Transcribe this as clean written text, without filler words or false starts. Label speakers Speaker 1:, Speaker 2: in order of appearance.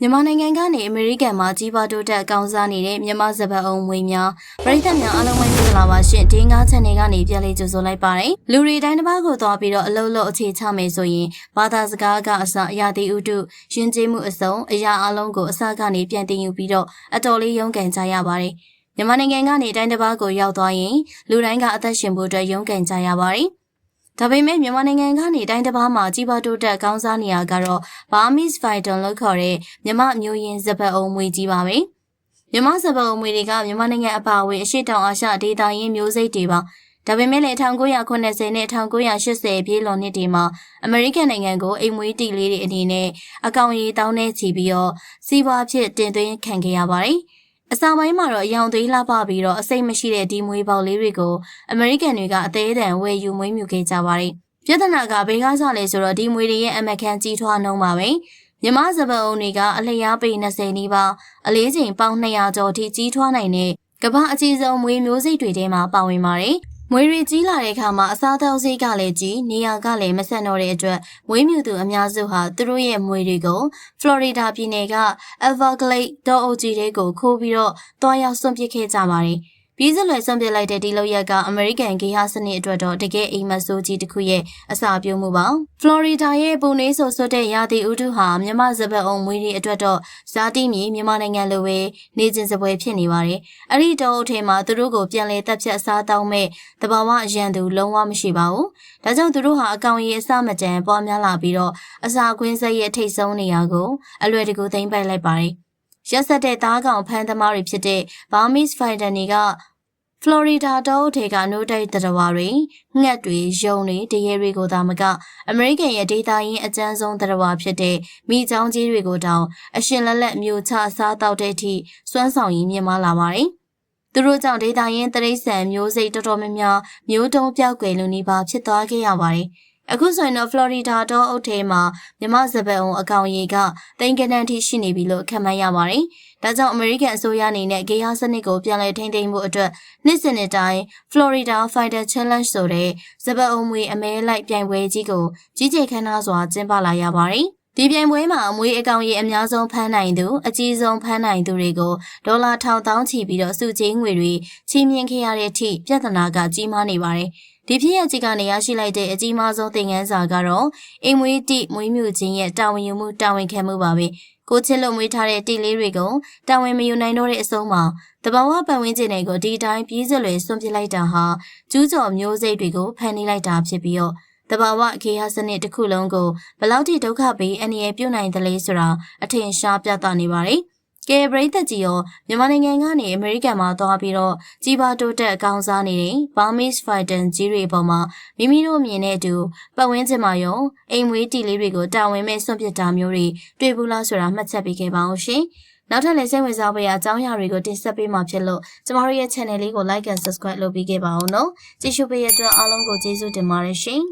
Speaker 1: မြန်မာနိုင်ငံကနေအမေရိကန်မှာကြီးပွားတိုးတက်ကောင်းစားနေတဲ့မြန်မာစပတ်အုံမွေများပရိသတ်များအားလုံးပဲမင်္ဂလာပါရှင်ဒီငါးချက်နေကနေပြန်လေးကြိုဆိုလိုက်ပါတယ်လူတွေတိုင်းတစ်ပါးကိုသွားပြီးတော့အလုံးလုံးအခြေချမယ်ဆိုရင်ဘာသာစကားကအစအရာတိဥတုယဉ်ကျေးမှုအစုံအရာအလုံးကိုအစကနေပြန်တင်ယူပြီးတော့အတော်လေးရုန်းကန်ကြရပါတယ်မြန်မာနိုင်ငံကနေတိုင်းတစ်ပါးကိုရောက်သွားရင်လူတိုင်းကအသက်ရှင်ဖို့အတွက်ရုန်းကန်ကြရပါတယ်ဒါပေမဲ့မြန်မာနိုင်ငံကနေတိုင်းတစ်ပါးမှာကြီးပွားတိုးတက်ကောင်းစားနေရကတော့ Burmese Python လို့ခေါ်တဲ့မြန်မာမျိုးရင်းစပတ်အုံမွေကြီးပါပဲ။မြန်မာစပတ်အုံမွေတွေကမြန်မာနိုင်ငံအပါအဝင်အရှေ့တောင်အာရှဒေသရင်းမျိုးစိတ်တွေပါ။ဒါပေမဲ့လည်း1990နဲ့1980ပြည့်လွန်နှစ်တွေမှာအမေရိကန်နိုင်ငံကိုအိမ်မွေးတီလေးတွေအနေနဲ့အကောင်ရီတောင်းနေချီပြီးတော့စီးပွားဖြစ်တင်သွင်းခံခဲ့ရပါတယ်။အစပိုင်းမှာတော့အယောင်သွေးလှပပြီးတော့အစိတ်မရှိတဲ့ဒီမွေးပေါက်လေးတွေကိုအမေရိကန်တွေကအသေးအတန်ဝယ်ယူမွေးမြူခဲ့ကြပါတယ်။ပြဿနာကဘေးကားစားလဲဆိုတော့ဒီမွေတွေရဲ့အမကန်ကြီးထွားနှုံးပါပဲ။မြမစပတ်အုံတွေကအလျားပေ20နီးပါးအလေးချိန်ပေါင်း200ကျော်ထိကြီးထွားနိုင်တဲ့ကမ္ဘာအကြီးဆုံးမွေမျိုးစိတ်တွေထဲမှာပါဝင်ပါတယ်။မွေတွေကြီးလာတဲ့အခါမှာအစားအသောက်စိတ်ကလည်းကြီးနေရာကလည်းမဆန်တော့တဲ့အတွက်မွေးမြူသူအများစုဟာသူတို့ရဲ့မွေတွေကိုဖလော်ရီဒါပြည်နယ်က Everglades တောအုပ်ကြီးတွေကိုခိုးပြီးတော့တွားရောက်စွန့်ပစ်ခဲ့ကြပါတယ်။ပြီးစလွယ်စွန့်ပစ်လိုက်တဲ့ဒီလောက်ရကအမေရိကန်ဂေဟာစနစ်အတွက်တော့တကယ်အိမ်မက်ဆိုးကြီးတစ်ခုရဲ့အစာပြုံးမှုပါဖလော်ရီဒါရဲ့ပုံနေဆိုဆွတ်တဲ့ရာသီဥတုဟာမြန်မာစပတ်အုံမွေတွေအတွက်တော့ဇာတိမြေမြန်မာနိုင်ငံလိုပဲနေကျင်စပွဲဖြစ်နေပါတယ်အဲ့ဒီတောအုပ်ထဲမှာသူတို့ကိုပြန်လဲတက်ဖြတ်စားတောင်းမဲ့တဘာဝအရန်သူလုံးဝမရှိပါဘူးဒါကြောင့်သူတို့ဟာအကောင်ကြီးအစမတန်ပွားများလာပြီးတော့အစာကွင်းဆက်ရဲ့ထိတ်ဆုံးနေရာကိုအလွယ်တကူသိမ်းပိုက်လိုက်ပါတယ်ရက်ဆက်တဲ့သားကောင်ဖမ်းသမားတွေဖြစ်တဲ့ Burmese Python တွေကဖလော်ရီဒါတောအုပ်ထဲကနိုးတိုက်တရဝါတွေငှက်တွေယုံတွေတရေတွေကိုသာမကအမေရိကန်ရဲ့ဒေသရင်းအကျန်းဆုံးတရဝါဖြစ်တဲ့မိချောင်းကြီးတွေကိုတောင်အရှင်လက်လက်မျိုးချစားတောက်တဲ့အထိစွမ်းဆောင်ရည်မြင့်မားလာပါတယ်။သူတို့ကြောင့်ဒေသရင်းတရိษံမျိုးစိတ်တော်တော်များများမျိုးတုံးပြောက်ကွယ်လူနေပါဖြစ်သွားခဲ့ရပါတယ်။အခုဆိုရင်တော့ဖလော်ရီဒါတောအုပ်ထဲမှာမြမစပတ်အုံအကောင်ရေကတိန်ကနန်းထိရှိနေပြီလို့ခန့်မှန်းရပါတယ်။ဒါကြောင့်အမေရိကန်အစိုးရအနေနဲ့ဂေဟာစနစ်ကိုပြန်လည်ထိန်းသိမ်းဖို့အတွက်နှစ်စဉ်နှစ်တိုင်း Florida Fighter Challenge ဆိုတဲ့စပတ်အုံမွေအမဲလိုက်ပြိုင်ပွဲကြီးကိုကြီးကျယ်ခမ်းနားစွာကျင်းပလာရပါတယ်။ဒီပြိုင်ပွဲမှာအမွေအကောင်ရေအများဆုံးဖမ်းနိုင်သူအကြီးဆုံးဖမ်းနိုင်သူတွေကိုဒေါ်လာ1000ချီပြီးတော့စုချေးငွေတွေချီးမြှင့်ခဲ့ရတဲ့အထိပြဿနာကကြီးမားနေပါတယ်။ဒီဖြစ်ရကြီးကနေရရှိလိုက်တဲ့အကြီးမားဆုံးသင်ခန်းစာကတော့အိမ်မွေးတိမွေးမြူခြင်းရဲ့တာဝန်ယူမှုတာဝန်ခံမှုပါပဲကိုချစ်လို့မွေးထားတဲ့တိလေးတွေကိုတာဝန်မယူနိုင်တော့တဲ့အဆုံးမှာတဘာဝပတ်ဝန်းကျင်တွေကိုဒီတိုင်းပြေးစလွယ်စွန့်ပစ်လိုက်တာဟာကျူးကျော်မျိုးစိတ်တွေကိုဖန်တီးလိုက်တာဖြစ်ပြီးတော့တဘာဝဂေဟာစနစ်တစ်ခုလုံးကိုဘလောက်ထိဒုက္ခပေးအန္တရာယ်ပြုနိုင်သလဲဆိုတာအထင်ရှားပြသနေပါတယ်ကဲပရိသတ်ကြီးရောမြန်မာနိုင်ငံကနေအမေရိကန်မှာသွားပြီးတော့ကြီးပွားတိုးတက်ကောင်းစားနေတဲ့ Burmese Python ကြီးတွေပေါ်မှာမိမိတို့မြင်တဲ့အတူပတ်ဝန်းကျင်မှာရောအိမ်မွေးတီလေးတွေကိုတာဝန်မဲ့စွန့်ပစ်တာမျိုးတွေတွေ့ဘူးလားဆိုတာမှတ်ချက်ပေးခဲ့ပါအောင်ရှင်နောက်ထပ်လည်းစိတ်ဝင်စားဖွယ်အကြောင်းအရာတွေကိုတင်ဆက်ပေးမှာဖြစ်လို့ကျမတို့ရဲ့ channel လေးကို like and subscribe လုပ်ပေးခဲ့ပါအောင်နော်ကြည့်ရှုပေးရတဲ့အတွက်အားလုံးကိုကျေးဇူးတင်ပါတယ်ရှင်